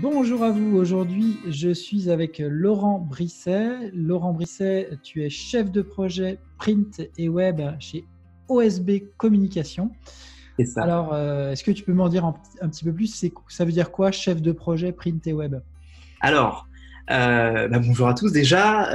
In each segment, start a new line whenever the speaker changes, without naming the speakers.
Bonjour à vous. Aujourd'hui, je suis avec Laurent Brisset. Laurent Brisset, tu es chef de projet print et web chez OSB Communication.
C'est ça.
Alors, est-ce que tu peux m'en dire un petit peu plus? Ça veut dire quoi, chef de projet print et web?
Alors, bonjour à tous déjà.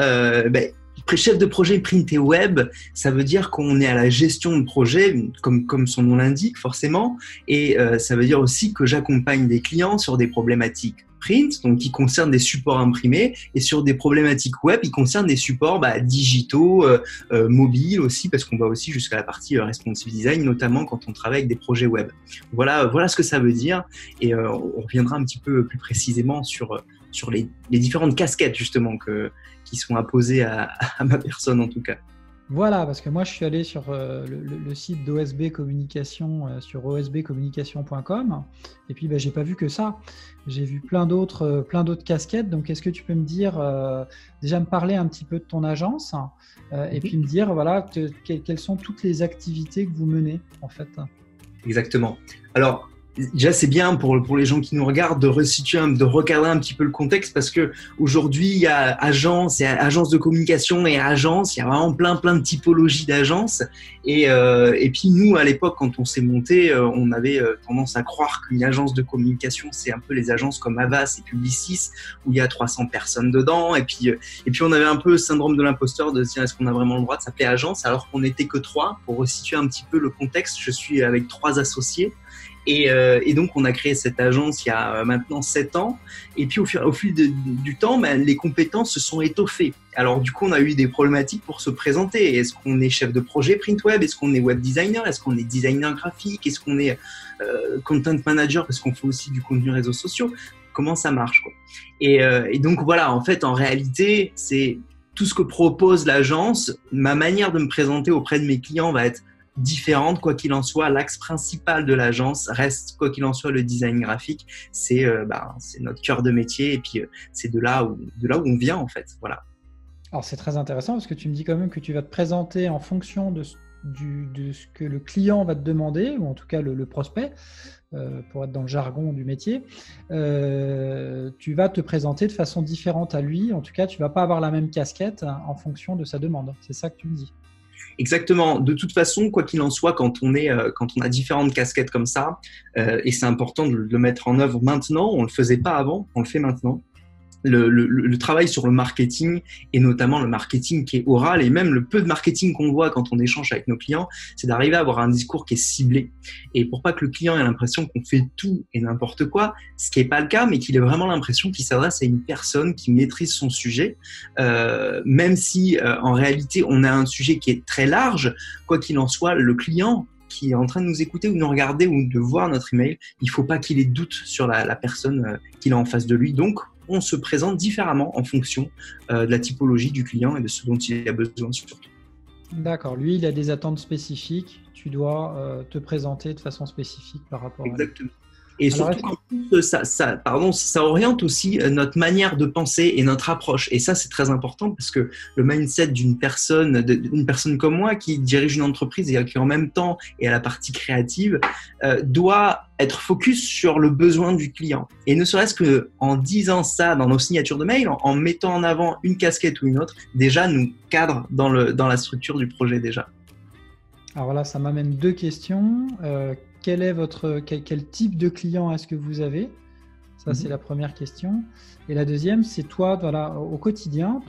Chef de projet print et web, ça veut dire qu'on est à la gestion de projet, comme son nom l'indique forcément, et ça veut dire aussi que j'accompagne des clients sur des problématiques print, donc qui concernent des supports imprimés, et sur des problématiques web qui concernent des supports digitaux, mobiles aussi, parce qu'on va aussi jusqu'à la partie responsive design, notamment quand on travaille avec des projets web. Voilà ce que ça veut dire, et on reviendra un petit peu plus précisément sur les différentes casquettes justement qui sont apposées à ma personne en tout cas.
Voilà, parce que moi, je suis allé sur le site d'OSB Communication, sur osbcommunication.com, et puis j'ai pas vu que ça. J'ai vu plein d'autres casquettes. Donc, est-ce que tu peux me dire, déjà me parler un petit peu de ton agence, et puis me dire, voilà, quelles sont toutes les activités que vous menez, en fait.
Exactement. Alors, déjà, c'est bien pour les gens qui nous regardent de resituer, de recadrer un petit peu le contexte parce que aujourd'hui, il y a agence de communication et agence. Il y a vraiment plein de typologies d'agences. Et puis nous, à l'époque, quand on s'est monté, on avait tendance à croire qu'une agence de communication, c'est un peu les agences comme Havas et Publicis où il y a 300 personnes dedans. Et puis on avait un peu le syndrome de l'imposteur de se dire est-ce qu'on a vraiment le droit de s'appeler agence alors qu'on n'était que 3. Pour resituer un petit peu le contexte, je suis avec 3 associés. Et donc, on a créé cette agence il y a maintenant 7 ans. Et puis, au fil du temps, les compétences se sont étoffées. Alors, du coup, on a eu des problématiques pour se présenter. Est-ce qu'on est chef de projet print web? Est-ce qu'on est web designer? Est-ce qu'on est designer graphique? Est-ce qu'on est content manager parce qu'on fait aussi du contenu réseaux sociaux? Comment ça marche, quoi. Et donc, voilà, en fait, en réalité, c'est tout ce que propose l'agence. Ma manière de me présenter auprès de mes clients va être différente, quoi qu'il en soit. L'axe principal de l'agence reste, quoi qu'il en soit, le design graphique. C'est notre cœur de métier et puis c'est de là où on vient en fait. Voilà.
Alors, c'est très intéressant parce que tu me dis quand même que tu vas te présenter en fonction de ce que le client va te demander, ou en tout cas le prospect, pour être dans le jargon du métier. Tu vas te présenter de façon différente à lui. En tout cas, tu ne vas pas avoir la même casquette en fonction de sa demande. C'est ça que tu me dis?
Exactement. De toute façon, quoi qu'il en soit, quand on a différentes casquettes comme ça, et c'est important de le mettre en œuvre maintenant, on le faisait pas avant, on le fait maintenant. Le travail sur le marketing et notamment le marketing qui est oral et même le peu de marketing qu'on voit quand on échange avec nos clients, c'est d'arriver à avoir un discours qui est ciblé. Et pour pas que le client ait l'impression qu'on fait tout et n'importe quoi, ce qui est pas le cas, mais qu'il ait vraiment l'impression qu'il s'adresse à une personne qui maîtrise son sujet, même si en réalité on a un sujet qui est très large, quoi qu'il en soit, le client qui est en train de nous écouter ou de nous regarder ou de voir notre email, il faut pas qu'il ait doute sur la personne qu'il a en face de lui. Donc, on se présente différemment en fonction de la typologie du client et de ce dont il a besoin surtout.
D'accord. Lui, il a des attentes spécifiques. Tu dois te présenter de façon spécifique par rapport à lui.
Exactement. Et
Alors,
surtout, ça oriente aussi notre manière de penser et notre approche. Et ça, c'est très important parce que le mindset d'une personne comme moi qui dirige une entreprise et qui en même temps est à la partie créative, doit être focus sur le besoin du client. Et ne serait-ce qu'en disant ça dans nos signatures de mail, en mettant en avant une casquette ou une autre, déjà nous cadre dans la structure du projet déjà.
Alors là, ça m'amène 2 questions. Quel type de client est-ce que vous avez? Ça, c'est la première question. Et la deuxième, c'est toi, voilà, au quotidien,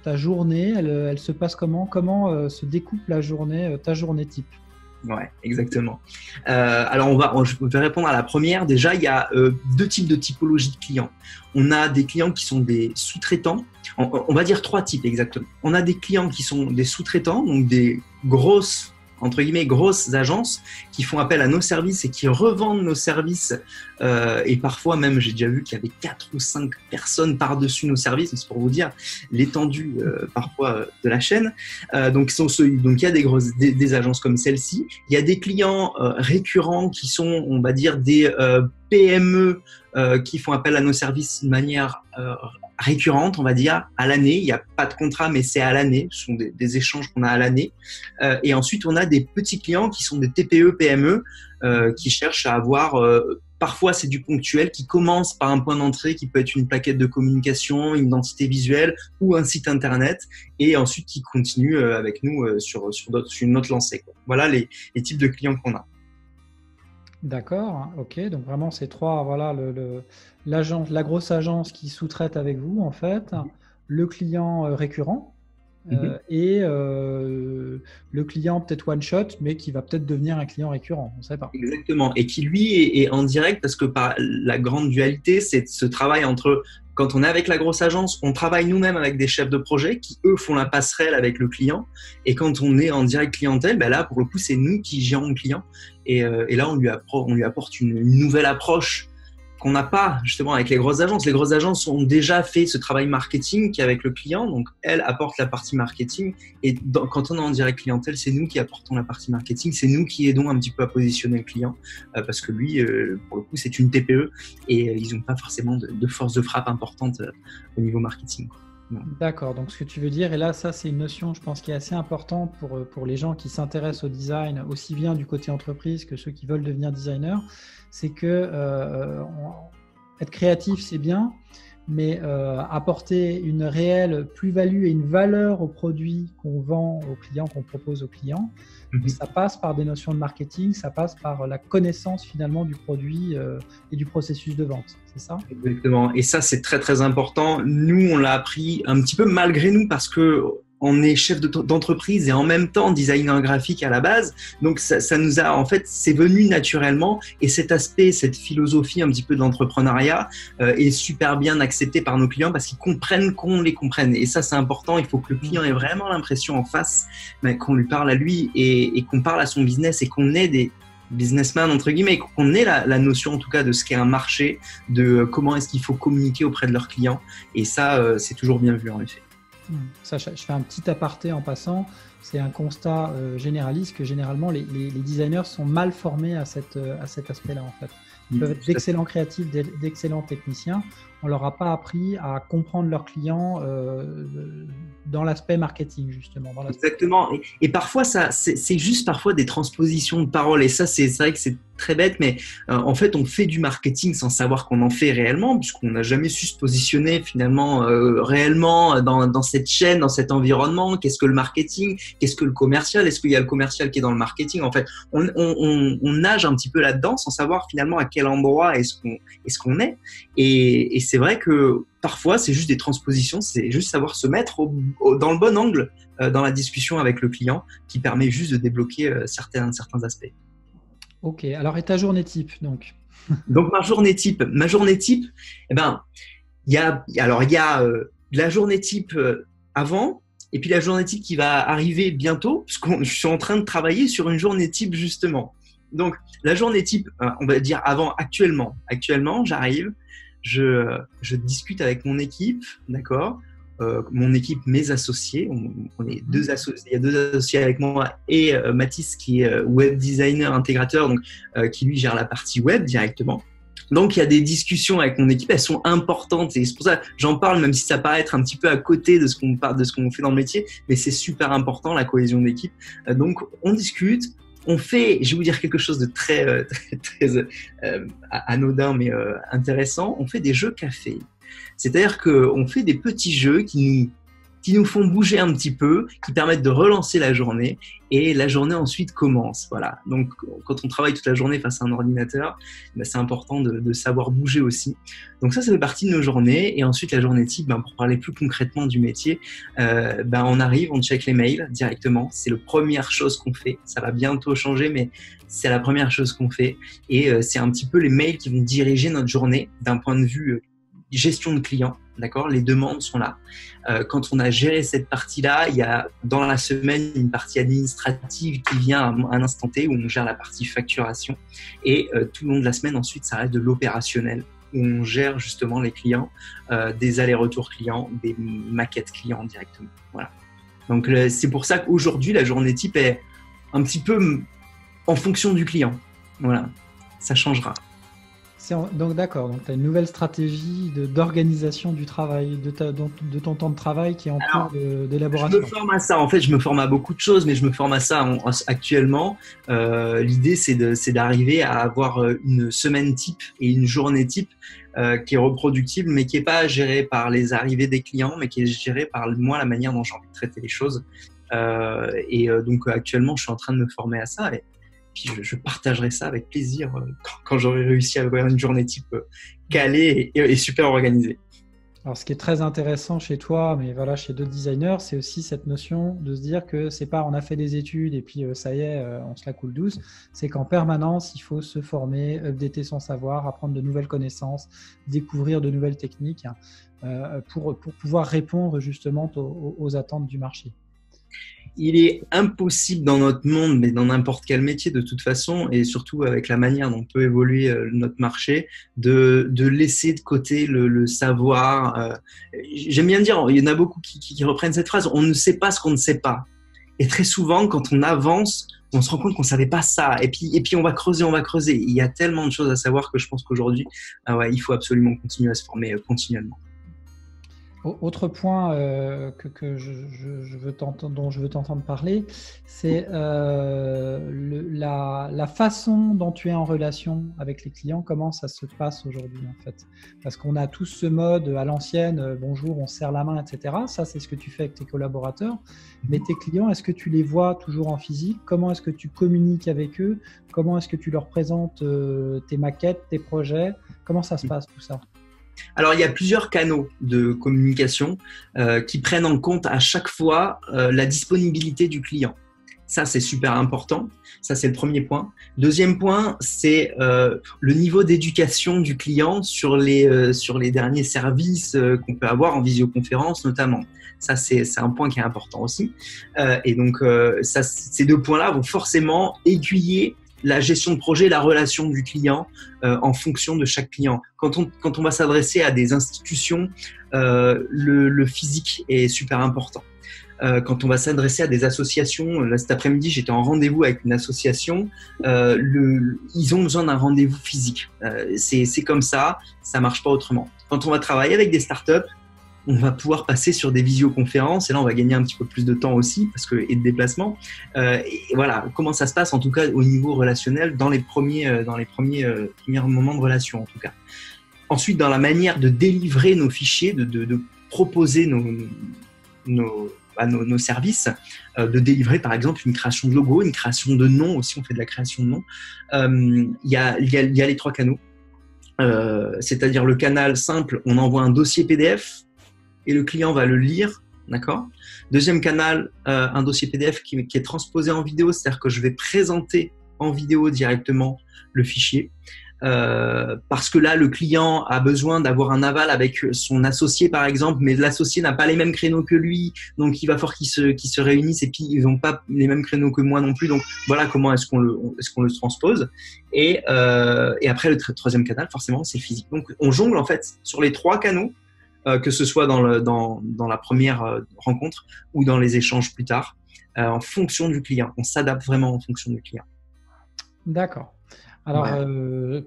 ta journée, elle se passe comment? Comment se découpe la journée, ta journée type?
Ouais, exactement. Alors, je vais répondre à la première. Déjà, il y a 2 types de typologies de clients. On a des clients qui sont des sous-traitants. On va dire 3 types exactement. On a des clients qui sont des sous-traitants, donc des grosses agences qui font appel à nos services et qui revendent nos services. Et parfois même, j'ai déjà vu qu'il y avait 4 ou 5 personnes par-dessus nos services. C'est pour vous dire l'étendue parfois de la chaîne. Donc, il y a des agences comme celle-ci. Il y a des clients récurrents qui sont, on va dire, des PME qui font appel à nos services de manière récurrente, on va dire, à l'année. Il n'y a pas de contrat, mais c'est à l'année. Ce sont des échanges qu'on a à l'année. Et ensuite, on a des petits clients qui sont des TPE, PME qui cherchent à avoir parfois c'est du ponctuel qui commence par un point d'entrée qui peut être une plaquette de communication, une identité visuelle ou un site internet, et ensuite qui continue avec nous sur une autre lancée, quoi. Voilà les types de clients qu'on a.
D'accord, ok. Donc vraiment, ces trois, voilà, l'agence, la grosse agence qui sous-traite avec vous, en fait, le client récurrent et le client peut-être one shot, mais qui va peut-être devenir un client récurrent. On ne sait pas.
Exactement. Et qui, lui, est en direct parce que la grande dualité, c'est ce travail entre quand on est avec la grosse agence, on travaille nous-mêmes avec des chefs de projet qui, eux, font la passerelle avec le client. Et quand on est en direct clientèle, ben là, pour le coup, c'est nous qui gérons le client. Et là, on lui apporte une nouvelle approche qu'on n'a pas justement avec les grosses agences. Les grosses agences ont déjà fait ce travail marketing qui est avec le client, donc elles apportent la partie marketing. Et quand on est en direct clientèle, c'est nous qui apportons la partie marketing, c'est nous qui aidons un petit peu à positionner le client parce que lui, pour le coup, c'est une TPE et ils n'ont pas forcément de force de frappe importante au niveau marketing.
D'accord, donc ce que tu veux dire, et là ça c'est une notion je pense qui est assez importante pour les gens qui s'intéressent au design, aussi bien du côté entreprise que ceux qui veulent devenir designer, c'est que être créatif c'est bien, mais apporter une réelle plus-value et une valeur aux produits qu'on vend aux clients, qu'on propose aux clients, ça passe par des notions de marketing, ça passe par la connaissance finalement du produit et du processus de vente, c'est ça?
Exactement, et ça c'est très très important. Nous on l'a appris un petit peu malgré nous parce que on est chef d'entreprise et en même temps designer graphique à la base. Donc, ça nous a, en fait, c'est venu naturellement. Et cet aspect, cette philosophie un petit peu de l'entrepreneuriat est super bien accepté par nos clients parce qu'ils comprennent qu'on les comprenne. Et ça, c'est important. Il faut que le client ait vraiment l'impression en face qu'on lui parle à lui et qu'on parle à son business et qu'on ait des businessman entre guillemets, qu'on ait la notion en tout cas de ce qu'est un marché, de comment est-ce qu'il faut communiquer auprès de leurs clients. Et ça, c'est toujours bien vu en effet.
Ça, je fais un petit aparté en passant. C'est un constat généraliste que généralement les designers sont mal formés à cet aspect-là en fait. Ils peuvent être d'excellents créatifs, d'excellents techniciens. On leur a pas appris à comprendre leurs clients dans l'aspect marketing justement.
Exactement. Et parfois c'est juste parfois des transpositions de paroles. Et ça c'est vrai que c'est très bête, mais en fait on fait du marketing sans savoir qu'on en fait réellement, puisqu'on n'a jamais su se positionner finalement réellement dans cette chaîne, dans cet environnement. Qu'est-ce que le marketing? Qu'est-ce que le commercial? Est-ce qu'il y a le commercial qui est dans le marketing? En fait, on nage un petit peu là-dedans sans savoir finalement à quel endroit est-ce qu'on est. Et c'est vrai que parfois, c'est juste des transpositions, c'est juste savoir se mettre dans le bon angle dans la discussion avec le client qui permet juste de débloquer certains aspects.
Ok, alors et ta journée type donc?
Donc ma journée type, eh ben, il y a la journée type avant et puis la journée type qui va arriver bientôt, puisque je suis en train de travailler sur une journée type justement. Donc la journée type, on va dire actuellement, j'arrive. Je discute avec mon équipe, d'accord, mon équipe, mes associés, on est deux associés, il y a deux associés avec moi et Mathis qui est web designer intégrateur, donc qui lui gère la partie web directement. Donc il y a des discussions avec mon équipe, elles sont importantes et c'est pour ça que j'en parle, même si ça paraît être un petit peu à côté de ce qu'on fait dans le métier, mais c'est super important la cohésion d'équipe. Donc on discute. On fait, je vais vous dire quelque chose de très anodin mais intéressant. On fait des jeux café. C'est-à-dire qu'on fait des petits jeux qui nous font bouger un petit peu, qui permettent de relancer la journée et la journée ensuite commence. Voilà. Donc, quand on travaille toute la journée face à un ordinateur, c'est important de savoir bouger aussi. Donc ça fait partie de nos journées. Et ensuite, la journée type, pour parler plus concrètement du métier, on arrive, on check les mails directement. C'est la première chose qu'on fait. Ça va bientôt changer, mais c'est la première chose qu'on fait. Et c'est un petit peu les mails qui vont diriger notre journée d'un point de vue gestion de clients. D'accord, les demandes sont là. Quand on a géré cette partie-là, il y a dans la semaine une partie administrative qui vient à un instant T où on gère la partie facturation. Et tout le long de la semaine, ensuite, ça reste de l'opérationnel où on gère justement les clients, des allers-retours clients, des maquettes clients directement. Voilà. Donc, c'est pour ça qu'aujourd'hui, la journée type est un petit peu en fonction du client. Voilà, ça changera.
Donc d'accord, donc tu as une nouvelle stratégie d'organisation du travail, de ton temps de travail qui est en cours
Je
d'élaboration.
me forme à ça. En fait, je me forme à beaucoup de choses, mais je me forme à ça actuellement. L'idée, c'est d'arriver à avoir une semaine type et une journée type qui est reproductible, mais qui est pas gérée par les arrivées des clients, mais qui est gérée par moi, la manière dont j'ai envie de traiter les choses. Donc actuellement, je suis en train de me former à ça. Et puis je partagerai ça avec plaisir quand j'aurai réussi à avoir une journée type calée et super organisée.
Alors, ce qui est très intéressant chez toi, mais voilà, chez d'autres designers, c'est aussi cette notion de se dire que c'est pas on a fait des études et puis ça y est, on se la coule douce. C'est qu'en permanence, il faut se former, updater son savoir, apprendre de nouvelles connaissances, découvrir de nouvelles techniques pour pouvoir répondre justement aux attentes du marché.
Il est impossible dans notre monde, mais dans n'importe quel métier de toute façon, et surtout avec la manière dont peut évoluer notre marché, de laisser de côté le savoir. J'aime bien dire, il y en a beaucoup qui reprennent cette phrase, on ne sait pas ce qu'on ne sait pas. Et très souvent, quand on avance, on se rend compte qu'on ne savait pas ça. Et puis on va creuser, on va creuser. Il y a tellement de choses à savoir que je pense qu'aujourd'hui, il faut absolument continuer à se former continuellement.
Autre point dont je veux t'entendre parler, c'est la façon dont tu es en relation avec les clients, comment ça se passe aujourd'hui en fait. Parce qu'on a tous ce mode à l'ancienne, bonjour, on se serre la main, etc. Ça, c'est ce que tu fais avec tes collaborateurs. Mais tes clients, est-ce que tu les vois toujours en physique? Comment est-ce que tu communiques avec eux? Comment est-ce que tu leur présentes tes maquettes, tes projets? Comment ça se passe tout ça?
Alors, il y a plusieurs canaux de communication qui prennent en compte à chaque fois la disponibilité du client. Ça, c'est super important. Ça, c'est le premier point. Deuxième point, c'est le niveau d'éducation du client sur les derniers services qu'on peut avoir en visioconférence notamment. Ça, c'est un point qui est important aussi. Et donc, ces deux points-là vont forcément aiguiller la gestion de projet, la relation du client en fonction de chaque client. Quand on va s'adresser à des institutions, le physique est super important. Quand on va s'adresser à des associations, là cet après-midi j'étais en rendez-vous avec une association, ils ont besoin d'un rendez-vous physique. C'est comme ça marche pas autrement. Quand on va travailler avec des startups, on va pouvoir passer sur des visioconférences et là on va gagner un petit peu plus de temps aussi et de déplacement. Et voilà comment ça se passe en tout cas au niveau relationnel dans les premiers moments de relation en tout cas. Ensuite dans la manière de délivrer nos fichiers, de proposer nos services, de délivrer par exemple une création de logo, une création de nom aussi, on fait de la création de nom. Il y a les trois canaux, c'est-à-dire le canal simple, on envoie un dossier PDF et le client va le lire, d'accord. Deuxième canal, un dossier PDF qui est transposé en vidéo, c'est-à-dire que je vais présenter en vidéo directement le fichier. Parce que là, le client a besoin d'avoir un aval avec son associé, par exemple, mais l'associé n'a pas les mêmes créneaux que lui, donc il va falloir qu'ils se réunissent et puis ils n'ont pas les mêmes créneaux que moi non plus. Donc voilà comment est-ce qu'on le transpose. Et après, le troisième canal, forcément, c'est physique. Donc on jongle en fait sur les trois canaux. Que ce soit dans la première rencontre ou dans les échanges plus tard, en fonction du client. On s'adapte vraiment en fonction du client.
D'accord. Alors,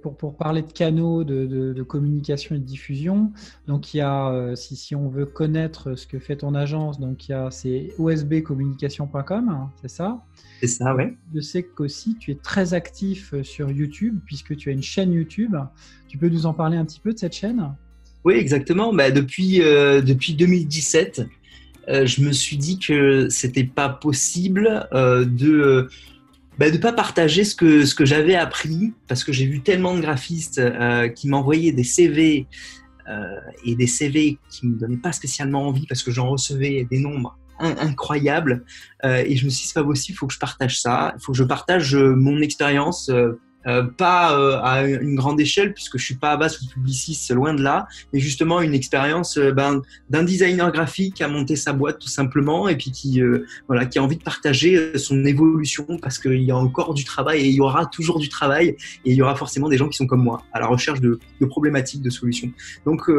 pour parler de canaux de communication et de diffusion, donc il y a, si on veut connaître ce que fait ton agence, donc c'est osbcommunication.com, hein, c'est ça?
C'est ça, oui.
Je sais qu'aussi tu es très actif sur YouTube puisque tu as une chaîne YouTube. Tu peux nous en parler un petit peu de cette chaîne?
Oui, exactement. Depuis 2017, je me suis dit que c'était pas possible de pas partager ce que j'avais appris, parce que j'ai vu tellement de graphistes qui m'envoyaient des CV et des CV qui me donnaient pas spécialement envie parce que j'en recevais des nombres incroyables et je me suis dit c'est pas possible, il faut que je partage ça, il faut que je partage mon expérience. Pas à une grande échelle puisque je suis pas à base ou publiciste, loin de là, mais justement une expérience d'un designer graphique qui a monté sa boîte tout simplement et puis qui a envie de partager son évolution parce qu'il y a encore du travail et il y aura toujours du travail et il y aura forcément des gens qui sont comme moi à la recherche de problématiques, de solutions. Donc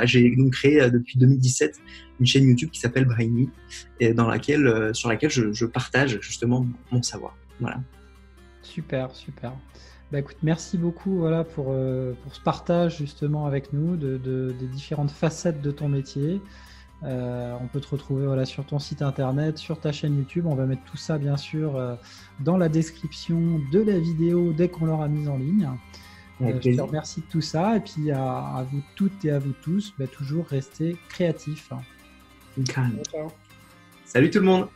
j'ai donc créé depuis 2017 une chaîne YouTube qui s'appelle Brainy et sur laquelle je partage justement mon savoir. Voilà.
Super, super. Écoute, merci beaucoup voilà, pour ce partage justement avec nous des différentes facettes de ton métier. On peut te retrouver voilà, sur ton site internet, sur ta chaîne YouTube. On va mettre tout ça bien sûr dans la description de la vidéo dès qu'on l'aura mise en ligne. Je te remercie de tout ça et puis à vous toutes et à vous tous, toujours rester créatifs.
Salut tout le monde.